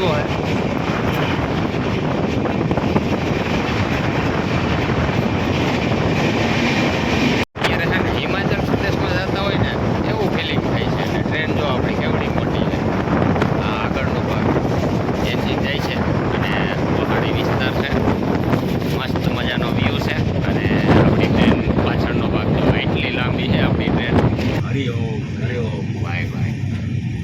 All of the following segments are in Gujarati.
ચાલુ है। અત્યારે છે ને હિમાચલ પ્રદેશમાં જતા હોય ને એવું ફિલિંગ થાય છે અને ટ્રેન જો આપણી કેવડી મોટી છે, આ આગળનો ભાગ એથી જાય છે અને પહાડી વિસ્તાર છે, મસ્ત મજાનો વ્યૂ છે અને આપણી ટ્રેન પાછળનો ભાગ જો એટલી લાંબી છે આપણી ટ્રેન। હરિઓમ ભાઈ ભાઈ।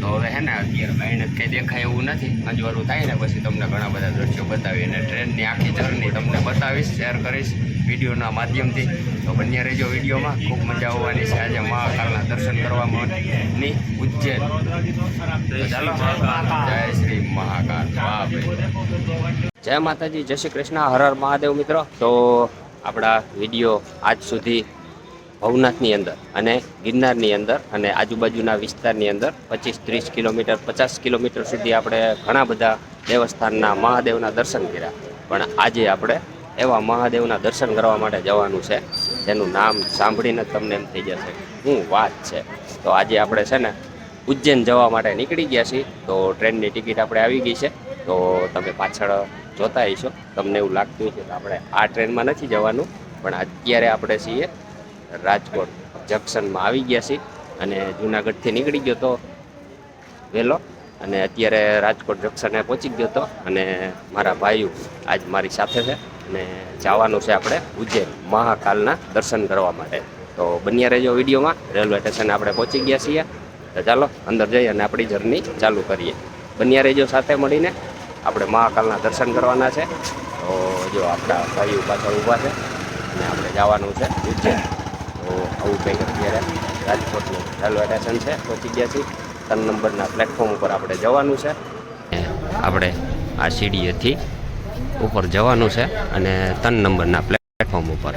તો હવે હે ને અત્યારે ભાઈને કંઈ દેખાય એવું નથી, અંજવાળું થાય ને પછી તમને ઘણા બધા દ્રશ્યો બતાવી અને ટ્રેનની આખી જર્ની તમને બતાવીશ, શેર કરીશ વિડીયોના માધ્યમથી। તો બન્યા રહેજો વિડીયોમાં, ખૂબ મજા આવવાની છે આજે મહાકાલના દર્શન કરવાની ઉજ્જૈન। ચાલો, જય શ્રી મહાકાલ। વાહ ભાઈ, જય માતાજી, જય શ્રી કૃષ્ણ, હર હર મહાદેવ મિત્રો। તો આપણા વિડીયો આજ સુધી ભવનાથની અંદર અને ગિરનારની અંદર અને આજુબાજુના વિસ્તારની અંદર 25-30 કિલોમીટર 50 કિલોમીટર સુધી આપણે ઘણા બધા દેવસ્થાનના મહાદેવના દર્શન કર્યા, પણ આજે આપણે એવા મહાદેવના દર્શન કરવા માટે જવાનું છે જેનું નામ સાંભળીને તમને એમ થઈ જશે શું વાત છે। તો આજે આપણે છે ને ઉજ્જૈન જવા માટે નીકળી ગયા છીએ। તો ટ્રેનની ટિકિટ આપણે આવી ગઈ છે, તો તમે પાછળ જોતા હશો, તમને એવું લાગતું હોય છે કે આપણે આ ટ્રેનમાં નથી જવાનું, પણ અત્યારે આપણે છીએ રાજકોટ જંક્શનમાં આવી ગયા છીએ અને જુનાગઢથી નીકળી ગયો તો વહેલો અને અત્યારે રાજકોટ જંક્શને પહોંચી ગયો હતો અને મારા ભાઈઓ આજ મારી સાથે છે અને જવાનું છે આપણે ઉજ્જૈન મહાકાલના દર્શન કરવા માટે। તો બન્યા રહેજો વિડીયોમાં। રેલવે સ્ટેશન આપણે પહોંચી ગયા છીએ, તો ચાલો અંદર જઈ અને આપણી જર્ની ચાલુ કરીએ। બન્યા રહેજો સાથે મળીને, આપણે મહાકાલના દર્શન કરવાના છે। તો જો આપણા ભાઈઓ પાછળ ઊભા છે અને આપણે જવાનું છે ઉજ્જૈન। તો આવું કંઈક અત્યારે રાજકોટનું રેલવે સ્ટેશન છે, પહોંચી ગયા છીએ। 3 નંબરના પ્લેટફોર્મ ઉપર આપણે જવાનું છે, આપણે આ સીડીએથી ઉપર જવાનું છે અને 3 નંબરના પ્લેટફોર્મ ઉપર।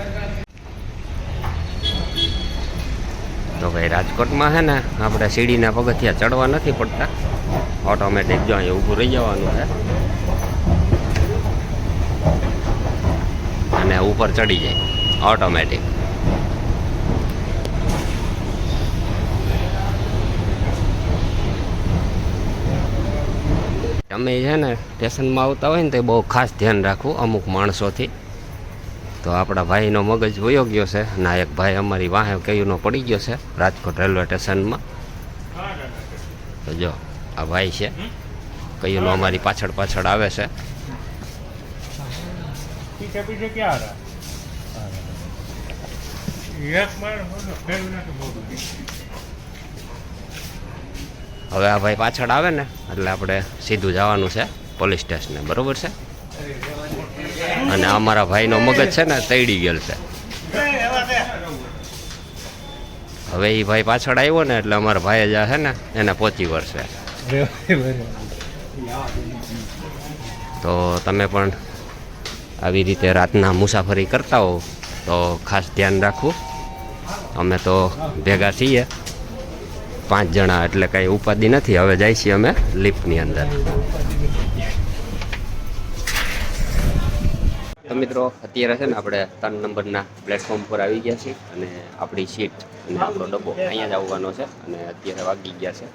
તો ભાઈ રાજકોટમાં છે ને આપણે સીડીના પગથિયા ચડવા નથી પડતા, ઓટોમેટિક જો અહીંયા ઊભું રહી જવાનું છે અને ઉપર ચડી જાય ઓટોમેટિક। તમે છે ને સ્ટેશનમાં આવતા હોય ને તો બહુ ખાસ ધ્યાન રાખવું અમુક માણસોથી। તો આપણા ભાઈનો મગજ વયો ગયો છે અને એક ભાઈ અમારી વાહે કયુંનો પડી ગયો છે રાજકોટ રેલવે સ્ટેશનમાં। તો જો આ ભાઈ છે કયુંનો અમારી પાછળ પાછળ આવે છે। હવે આ ભાઈ પાછળ આવે ને એટલે આપણે સીધું જવાનું છે પોલીસ સ્ટેશને, બરોબર છે? અને અમારા ભાઈનો મગજ છે ને તૈડી ગયેલ છે। હવે એ ભાઈ પાછળ આવ્યો ને એટલે અમારા ભાઈ જ છે ને એને પહોંચી વળશે। તો તમે પણ આવી રીતે રાતના મુસાફરી કરતા હો તો ખાસ ધ્યાન રાખવું। અમે તો ભેગા છીએ 5 જણા, એટલે કાંઈ ઉપાધિ નથી। હવે જાય છીએ અમે લિફ્ટની અંદર। તો મિત્રો અત્યારે છે ને આપણે 3 નંબરના પ્લેટફોર્મ પર આવી ગયા છીએ અને આપણી સીટ અને આપણો ડબ્બો અહીંયા જ આવવાનો છે અને અત્યારે વાગી ગયા છે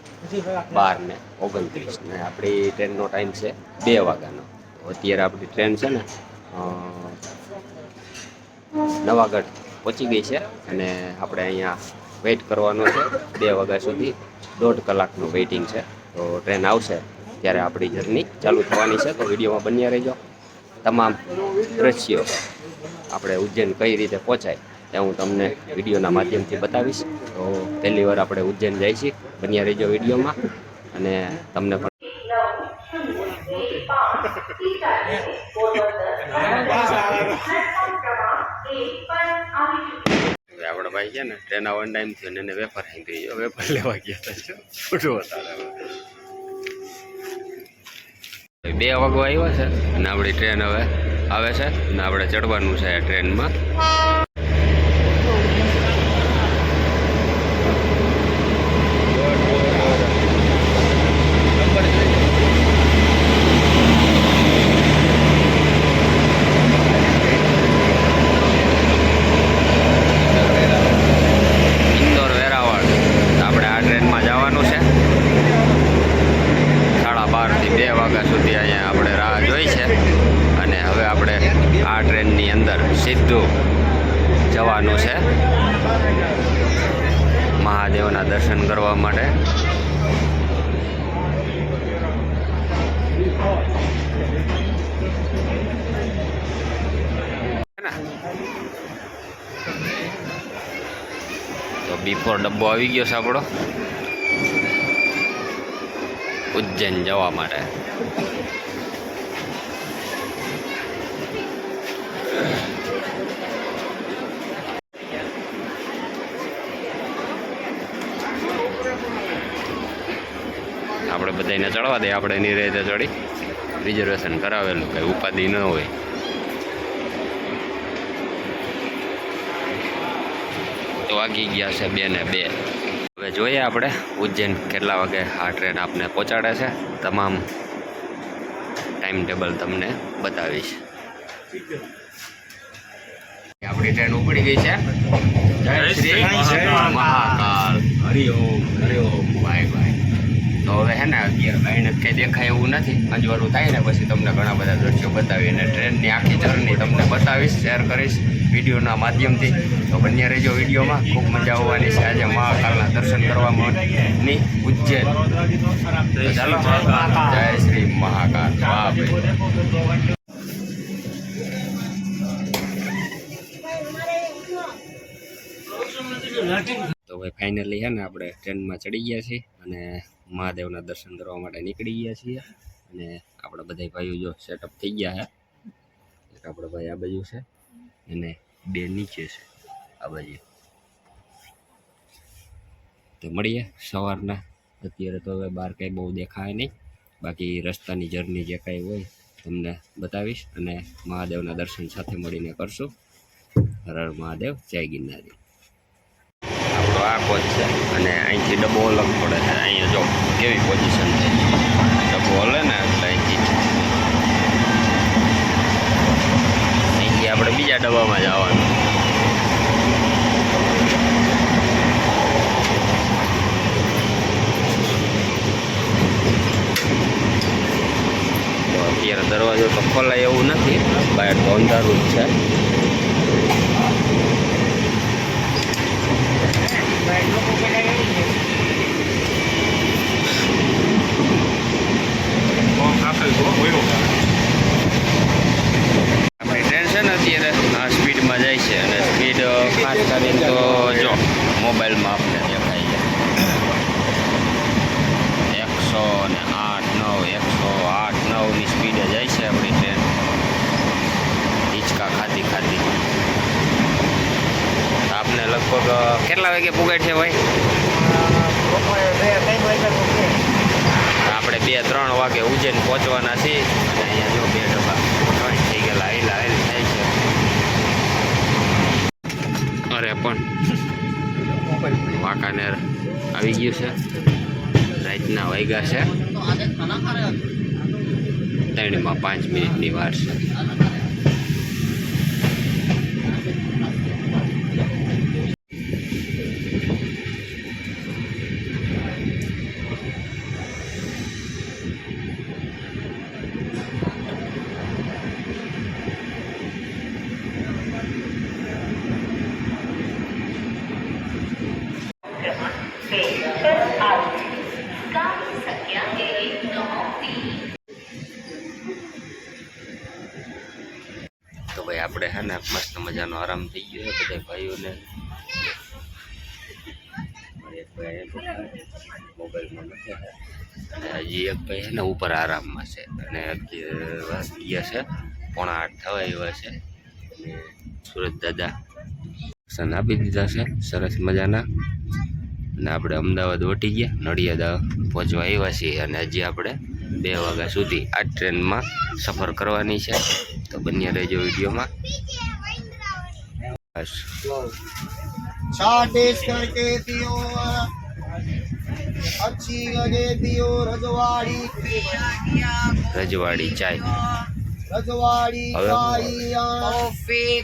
12:29 ને આપણી ટ્રેનનો ટાઈમ છે 2 વાગ્યાનો। તો અત્યારે આપણી ટ્રેન છે ને નવાગઢ પહોંચી ગઈ છે અને આપણે અહીંયા વેઇટ કરવાનો છે 2 વાગ્યા સુધી, 1.5 કલાકનું વેઇટિંગ છે। તો ટ્રેન આવશે ત્યારે આપણી જર્ની ચાલુ થવાની છે। તો વિડીયોમાં બન્યા રહેજો, તમામ દ્રશ્યો આપણે ઉજ્જૈન કઈ રીતે પહોંચાય એ હું તમને વિડીયોના માધ્યમથી બતાવીશ। તો પહેલી વાર આપણે ઉજ્જૈન જઈએ છીએ, બન્યા રહેજો વિડીયોમાં અને તમને પણ આપણે ભાઈ છે ને ટ્રેન આવવાનો ટાઈમ થયો ને એને વેફર હાંકી ગયો, વેફર લેવા ગયા હતા છૂટું હતા। 2 વાગવા આવ્યા છે અને આપણી ટ્રેન હવે આવે છે અને આપણે ચડવાનું છે ટ્રેનમાં। 2 વાગ્યા સુધી અહીંયા આપણે રાહ જોઈ છે અને હવે આપણે આ ટ્રેનની અંદર સીધું જવાનું છે મહાદેવના દર્શન કરવા માટે. તો બિફોર ડબ્બો આવી ગયો છે આપણો ઉજ્જૈન જવા માટે. આપણે બધાને ચડવા દે, આપણે એની રીતે ચડી રિઝર્વેશન કરાવેલું, કંઈ ઉપાધિ ન હોય. તો વાગી ગયા છે 2 ને 2. હવે જોઈએ આપણે ઉજ્જૈન કેટલા વાગે આ ટ્રેન આપને પહોંચાડે છે. તમામ ટાઈમ ટેબલ તમને બતાવીશ. આપણી ટ્રેન ઉપડી ગઈ છે. જય શ્રી મહાકાલ. હરિઓમ હરિઓમ. Bye bye. તો હવે હે ને 11 બાઈને કંઈ દેખાય એવું નથી. અંજવાળું થાય ને પછી તમને ઘણા બધા દ્રશ્યો બતાવી અને ટ્રેનની આખી જર્ની તમને બતાવીશ, શેર કરીશ વિડીયોના માધ્યમથી. તો બન્યા રહેજો વિડીયોમાં. ખૂબ મજા આવવાની છે આજે મહાકાલના દર્શન કરવાની ઉજ્જૈન. તો ચાલો, જય શ્રી મહાકાલ. વાહ ભાઈ. તો ભાઈ ફાઇનલી છે ને આપણે ટ્રેનમાં ચડી ગયા છીએ અને મહાદેવના દર્શન કરવા માટે નીકળી ગયા છીએ. અને આપણે બધા ભાઈઓ જો સેટઅપ થઈ ગયા છે. એક આપણે ભાઈ આ બાજુ છે અને 2 નીચે છે આ બાજુ. તો મળીએ સવારના. અત્યારે તો હવે બહાર કંઈ બહુ દેખાય નહીં, બાકી રસ્તાની જર્ની જે કાંઈ હોય તમને બતાવીશ અને મહાદેવના દર્શન સાથે મળીને કરશું. હર હર મહાદેવ, જય ગિરનારી. આપણો આ કોચ છે અને અહીંથી ડબ્બો અલગ પડે છે. અહીંયા જો કેવી પોઝિશન છે, ડબ્બો હલે ને એટલે અહીંથી આપણે બીજા ડબ્બામાં જવાનું. તો અત્યારે દરવાજો તો ખોલાય એવું નથી, બહાર તો અંધારું જ છે. આપણી ટ્રેન છે ને અત્યારે આ સ્પીડમાં જાય છે અને સ્પીડ ખાસ કરીને તો જો મોબાઈલમાં આપણે દેખાય છે 108-9 સ્પીડે જાય છે આપણી ટ્રેન. હિંચકા ખાતી ખાતી. આપને લગભગ કેટલા વાગે પુગાડ છે ભાઈ? આપણે 2-3 વાગે ઉજ્જૈન પહોંચવાના છીએ અને અહીંયા જો 2 ડબ્બા જોઈન્ટ થઈ ગયેલા હાઈલ થાય છે. અરે પણ વાંકાનેર આવી ગયું છે. રાતના વાગ્યા છે 3 માં 5 મિનિટની વાર છે. તો ભાઈ આપણે હે ને મસ્ત મજાનો આરામ થઈ ગયો છે બધા ભાઈઓને. એક ભાઈ મોબાઈલમાં નથી અને હજી એક ભાઈ છે ને ઉપર આરામમાં છે અને વાગ્યા છે 7:45 થવા એવા છે. અને સુરત દાદા દર્શન આપી દીધા છે સરસ મજાના. અને આપણે અમદાવાદ વટી ગયા, નડિયાદ પહોંચવા આવ્યા છીએ અને હજી આપણે 2 વાગ્યા સુધી આ ટ્રેનમાં સફર કરવાની છે. તો બન્યા રહેજો વિડીયોમાં. બસ छाटेश करके पियो, अच्छी लगे पियो રજવાડી ચાય, रजवाड़ी चाय,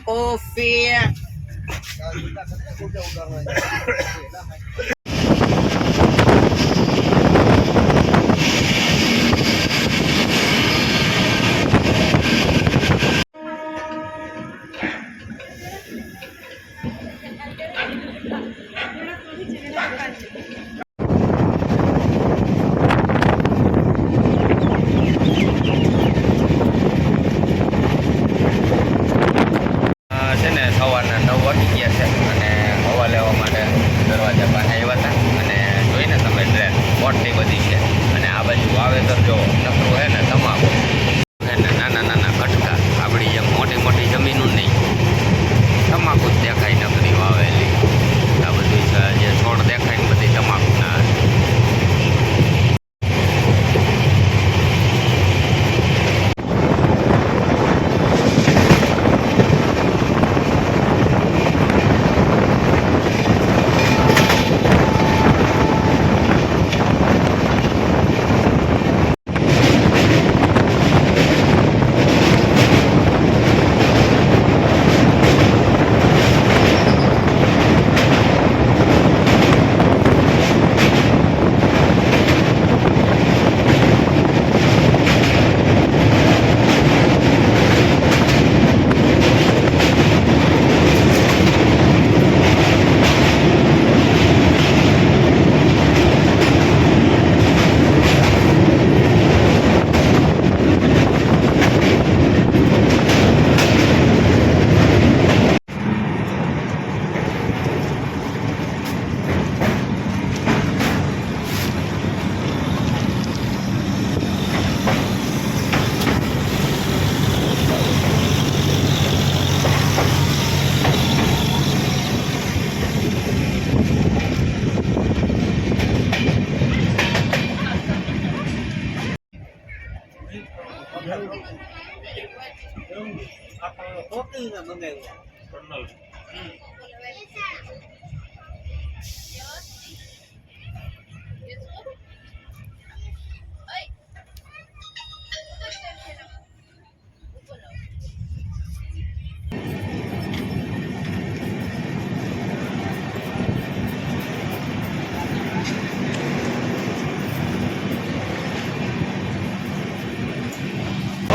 कॉफी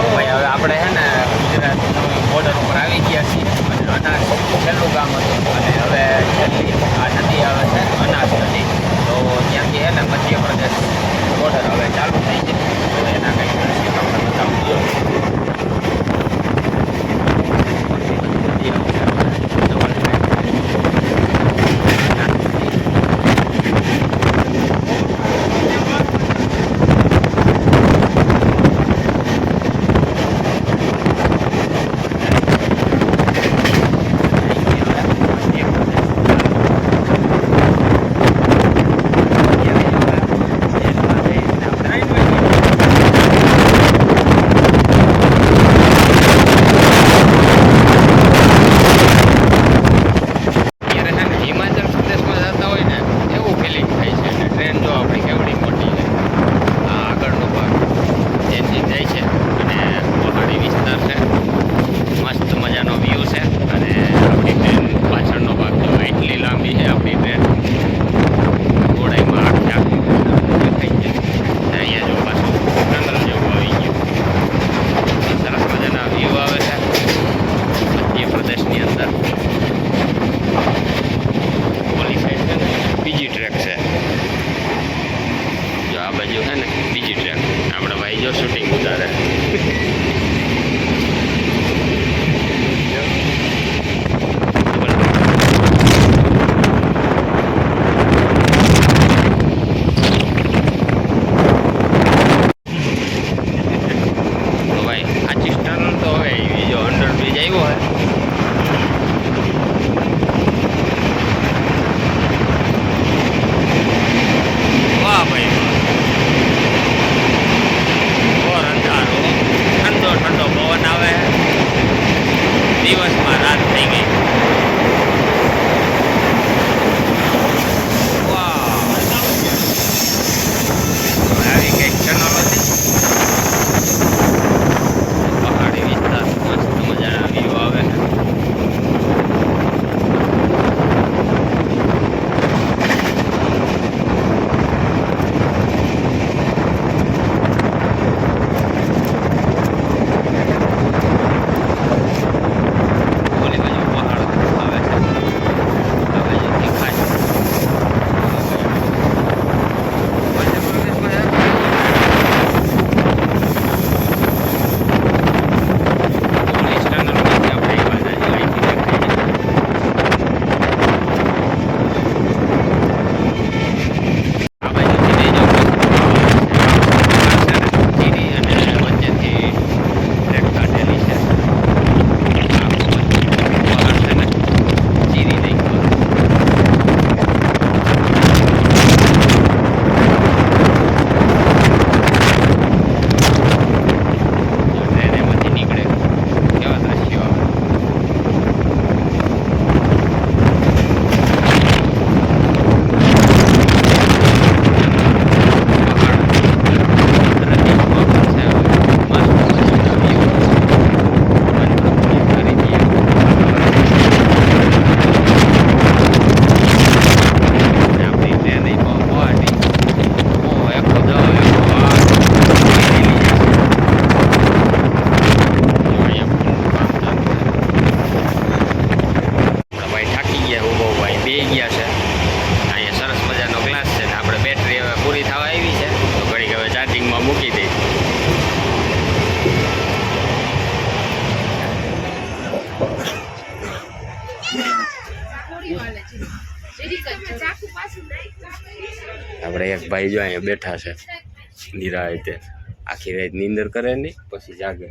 ભાઈ હવે આપણે છે ને ગુજરાત બોર્ડર ઉપર આવી ગયા છીએ અને અનાજ છેલ્લું ગામ હતું અને હવે છેલ્લી આ નદી આવે છે અનાજ નદી તો ત્યાંથી છે ને મધ્યપ્રદેશ બોર્ડર હવે ચાલુ થઈ છે તો એના કંઈક દ્રશ્ય તમને બતાવું શૂટિંગ ઉતારે દિવસમાં રાત થઈ ગઈ. આવી કંઈક ચેનલ હતી પહાડી વિસ્તાર મસ્ત મજાના વ્યૂ આવે મૂકી દઈ. આપણે એક ભાઈ જો અહીંયા બેઠા છે નિરાતે, આખી રાત નીંદર કરે નહીં પછી જાગે.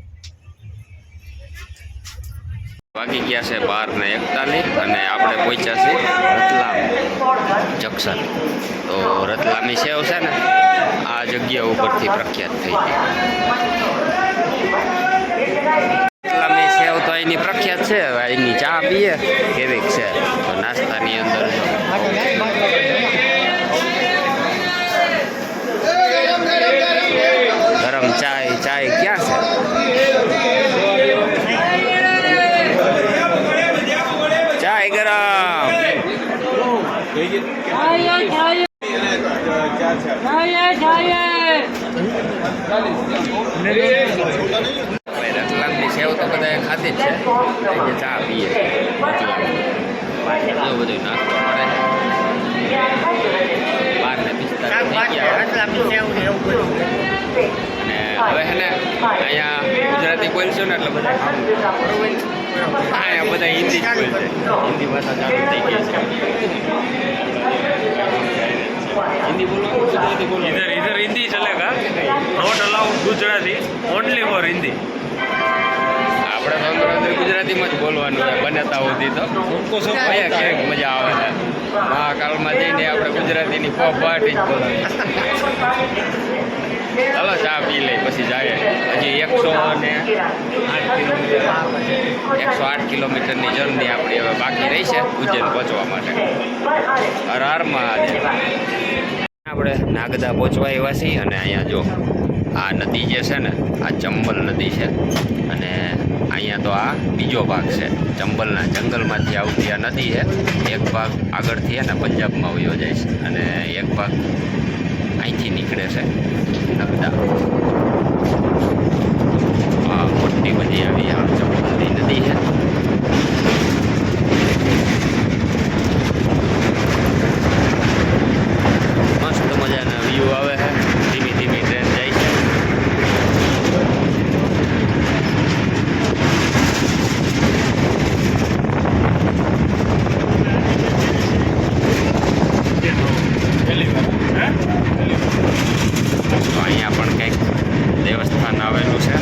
વાગી ગયા છે 12:41 અને આપણે પહોંચ્યા છીએ રતલામ જંકશન. તો રતલામી સેવ છે ને આ જગ્યા ઉપરથી પ્રખ્યાત થઈ ગઈ. એટલાની સેવ તો એની પ્રખ્યાત છે. હવે એની ચા પીએ કેવીક છે તો નાસ્તાની અંદર જો ગરમ ચાય ક્યાં છે ચાય ગરમ રતલામની સેવ તો બધા ખાધી જ છે. જે ચા પીએ જો બધું નાસ્તો મળે છે. 12:45 અને હવે છે ને અહીંયા ગુજરાતી બોલશો ને એટલે બધા અહીંયા બધા હિન્દી જ બોલશે. હિન્દી ભાષા ચાલુ થઈ ગઈ છે. हिंदी बोलो गुजराती बोलो इधर हिंदी चलेगा not allowed Gujarati only for Hindi આપણે તો અંદર ગુજરાતીમાં જ બોલવાનું છે બનેતા સુધી તો અહીંયા ક્યાંક મજા આવે છે. મહાકાલમાં જઈને આપણે ગુજરાતીની પાર્ટી જ બોલવાની. ચાલો ચા પી લઈ પછી જાય. હજી 108 કિલોમીટરની જર્ની આપણી હવે બાકી રહી છે ઉજ્જૈન પહોંચવા માટે. હર હર મહાદેવ. આપણે નાગદા પહોંચવા આવ્યા છીએ અને અહીંયા જો આ નદી જે છે ને આ ચંબલ નદી છે અને અહીંયા તો આ બીજો ભાગ છે. ચંબલના જંગલમાંથી આવતી આ નદી છે. એક ભાગ આગળથી ને પંજાબમાં વયો જાય છે અને એક ભાગ અહીંથી નીકળે છે નગદા. આ મોટી બધી આવી આ ચંબલની નદી છે. મસ્ત મજાના વ્યૂ આવે છે. ધીમી ધીમી ટ્રેન જાય છે. તો અહીંયા પણ કંઈક દેવસ્થાન આવેલું છે.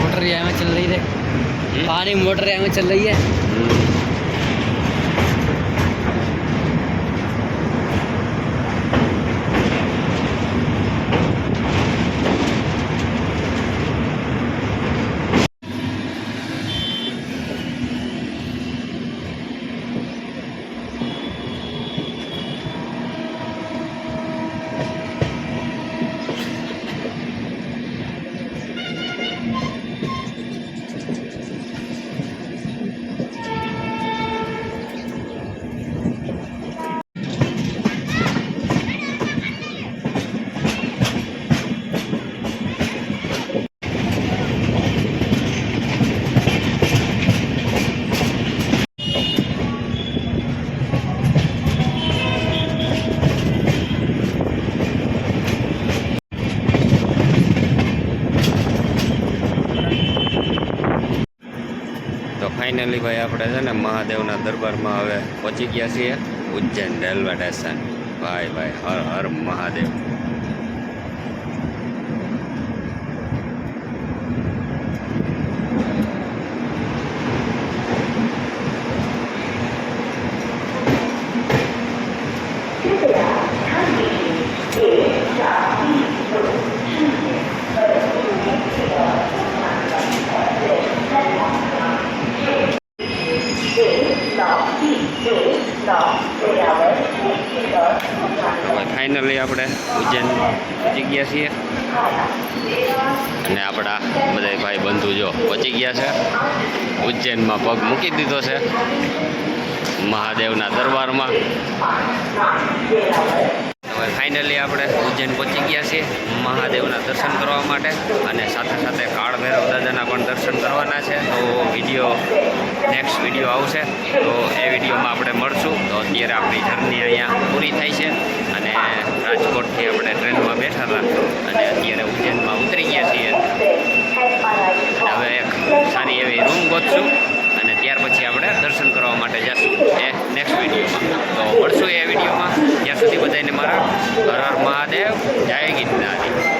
मोटर यहाँ में चल रही है. पानी मोटर यहाँ में चल रही है. ફાઇનલી ભાઈ આપણે છે ને મહાદેવના દરબારમાં હવે પહોંચી ગયા છીએ ઉજ્જૈન રેલવે સ્ટેશન. ભાઈ હર હર મહાદેવ. ફાઇનલી આપણે ઉજ્જૈન પહોંચી ગયા છીએ અને આપણા બધા ભાઈ બંધુ જો પહોંચી ગયા છે ઉજ્જૈનમાં. પગ મૂકી દીધો છે. મહાદેવના દરબારમાં. હવે ફાઇનલી આપણે ઉજ્જૈન પહોંચી ગયા છીએ મહાદેવના દર્શન કરવા માટે, અને સાથે સાથે કાળ ભૈરવ દાદાના પણ દર્શન કરવાના છે. તો નેક્સ્ટ વિડીયો આવશે, તો એ વિડીયોમાં આપણે મળશું. તો અત્યારે આપણી જર્ની અહીંયા પૂરી થાય છે, અને રાજકોટથી આપણે ટ્રેનમાં બેઠા હતા અને અત્યારે ઉજ્જૈનમાં ઉતરી ગયા છીએ. અને હવે એક સારી એવી રૂમ ગોતશું અને ત્યાર પછી આપણે દર્શન કરવા માટે જશું એ નેક્સ્ટ વિડીયોમાં. તો મળશું એ વિડીયોમાં. ત્યાં સુધી બધાને મારા હર હર મહાદેવ, જય ગિરનારી.